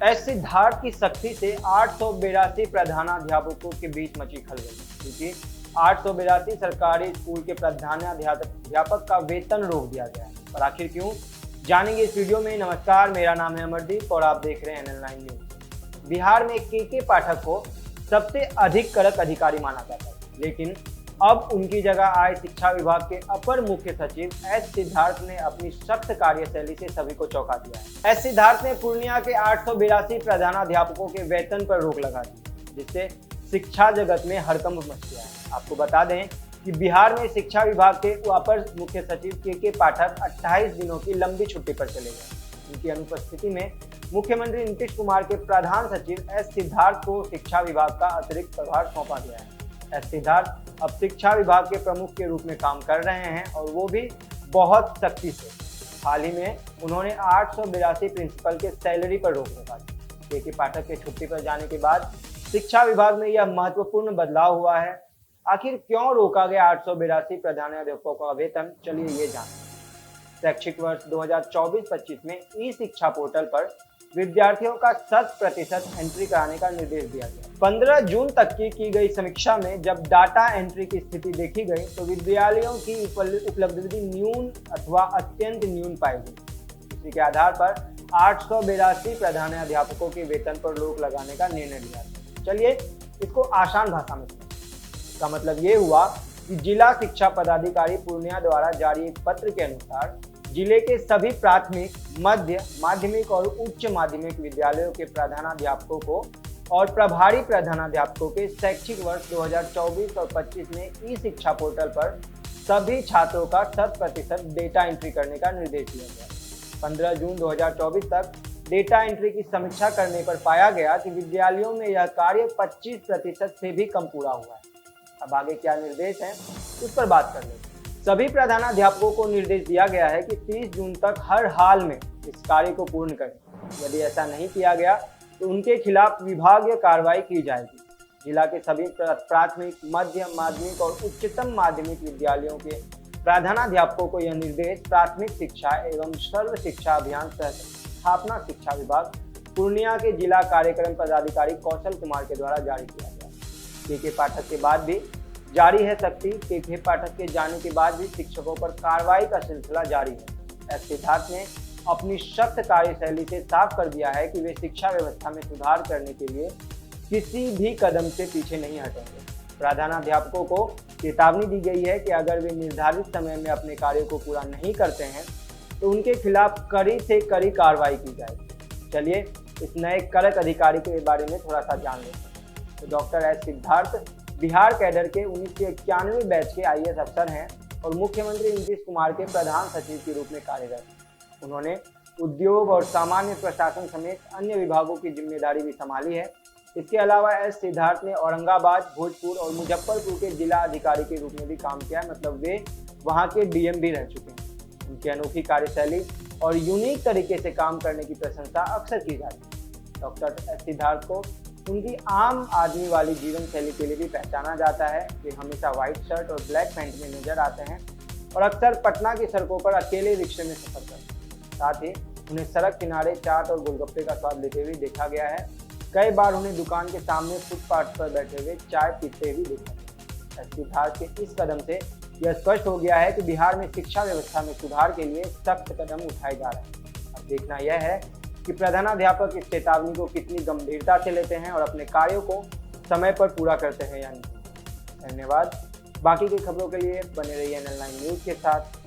S Siddharth की सख्ती से 882 प्रधानाध्यापकों के बीच मची खलबली, क्योंकि 882 सरकारी स्कूल के प्रधानाध्यापक का वेतन रोक दिया गया है। पर आखिर क्यों, जानेंगे इस वीडियो में। नमस्कार, मेरा नाम है अमरदीप और आप देख रहे हैं NL9 न्यूज। बिहार में के पाठक को सबसे अधिक कड़क अधिकारी माना जाता है, लेकिन अब उनकी जगह आए शिक्षा विभाग के अपर मुख्य सचिव एस सिद्धार्थ ने अपनी सख्त कार्यशैली से सभी को चौंका दिया है। एस सिद्धार्थ ने पूर्णिया के 882 प्रधानाध्यापकों के वेतन पर रोक लगा दी, जिससे शिक्षा जगत में हड़कंप मच गया है। आपको बता दें कि बिहार में शिक्षा विभाग के अपर मुख्य सचिव के पाठक 28 दिनों की लंबी छुट्टी पर चले गए। उनकी अनुपस्थिति में मुख्यमंत्री नीतीश कुमार के प्रधान सचिव एस सिद्धार्थ को शिक्षा विभाग का अतिरिक्त प्रभार सौंपा गया है। एस सिद्धार्थ अब शिक्षा विभाग के प्रमुख के रूप में काम कर रहे हैं और वो भी बहुत सख्ती से। हाल ही में उन्होंने 882 प्रिंसिपल के सैलरी पर रोक लगा दी। के पाठक के छुट्टी पर जाने के बाद शिक्षा विभाग में यह महत्वपूर्ण बदलाव हुआ है। आखिर क्यों रोका गया 882 प्रधानाध्यापकों का वेतन, चलिए ये जानें। शैक्षिक वर्ष 2024-25 में ई शिक्षा पोर्टल पर विद्यार्थियों का 100% एंट्री कराने का निर्देश दिया गया। 15 जून तक की गई समीक्षा में जब डाटा एंट्री की स्थिति देखी गई तो विद्यालयों की उपलब्धि न्यून अथवा अत्यंत न्यून पाई गई। इसी के आधार पर 882 प्रधानाध्यापकों के वेतन पर रोक लगाने का निर्णय लिया गया। चलिए इसको आसान भाषा में समझें। इसका मतलब ये हुआ कि जिला शिक्षा पदाधिकारी पूर्णिया द्वारा जारी एक पत्र के अनुसार जिले के सभी प्राथमिक, मध्य माध्यमिक और उच्च माध्यमिक विद्यालयों के प्रधानाध्यापकों को और प्रभारी प्रधानाध्यापकों के शैक्षिक वर्ष 2024 और 25 में ई शिक्षा पोर्टल पर सभी छात्रों का 100% डेटा एंट्री करने का निर्देश दिया गया। 15 जून 2024 तक डेटा एंट्री की समीक्षा करने पर पाया गया कि विद्यालयों में यह कार्य 25% से भी कम पूरा हुआ है। अब आगे क्या निर्देश है उस पर बात कर लेते हैं। सभी प्रधानाध्यापकों को निर्देश दिया गया है कि 30 जून तक हर हाल में इस कार्य को पूर्ण करें। यदि ऐसा नहीं किया गया तो उनके खिलाफ विभागीय कार्रवाई की जाएगी। जिला के सभी प्राथमिक, मध्य माध्यमिक और उच्चतम माध्यमिक विद्यालयों के प्रधानाध्यापकों को यह निर्देश प्राथमिक शिक्षा एवं सर्व शिक्षा अभियान सह स्थापना शिक्षा विभाग पूर्णिया के जिला कार्यक्रम पदाधिकारी कौशल कुमार के द्वारा जारी किया गया। के पाठक के बाद भी जारी है सख्ती। के पाठक के जाने के बाद भी शिक्षकों पर कार्रवाई का सिलसिला जारी है। एस सिद्धार्थ ने अपनी सख्त कार्यशैली से साफ कर दिया है कि वे शिक्षा व्यवस्था में सुधार करने के लिए किसी भी कदम से पीछे नहीं हटेंगे। प्रधानाध्यापकों को चेतावनी दी गई है कि अगर वे निर्धारित समय में अपने कार्यों को पूरा नहीं करते हैं तो उनके खिलाफ कड़ी से कड़ी कार्रवाई की जाएगी। चलिए इस नए कड़क अधिकारी के बारे में थोड़ा सा जान लेते हैं। तो doctor S Siddharth Bihar cadre के 1991 बैच के IAS अफसर हैं और मुख्यमंत्री नीतीश कुमार के प्रधान सचिव के रूप में कार्यरत। उन्होंने उद्योग और सामान्य प्रशासन समेत अन्य विभागों की जिम्मेदारी भी संभाली है। इसके अलावा एस सिद्धार्थ ने औरंगाबाद, भोजपुर और मुजफ्फरपुर के जिला अधिकारी के रूप में भी काम किया, मतलब वे वहां के DM भी रह चुके हैं। उनकी अनोखी कार्यशैली और यूनिक तरीके से काम करने की प्रशंसा अक्सर की जाती है। डॉक्टर एस सिद्धार्थ को उनकी आम आदमी वाली जीवन शैली के लिए भी पहचाना जाता है। वे हमेशा व्हाइट शर्ट और ब्लैक पैंट में नजर आते हैं और अक्सर पटना की सड़कों पर अकेले रिक्शे में सफर करते हैं। साथ ही उन्हें सड़क किनारे चाट और गोलगप्पे का स्वाद लेते हुए देखा गया है। कई बार उन्हें दुकान के सामने फुटपाथ पर बैठे हुए चाय पीते हुए देखा गया। सिद्धार्थ के इस कदम से यह स्पष्ट हो गया है कि बिहार में शिक्षा व्यवस्था में सुधार के लिए सख्त कदम उठाए जा रहे हैं। अब देखना यह है कि प्रधानाध्यापक इस चेतावनी को कितनी गंभीरता से लेते हैं और अपने कार्यों को समय पर पूरा करते हैं या नहीं। धन्यवाद। बाकी की खबरों के लिए बने रहिए NL9 न्यूज के साथ।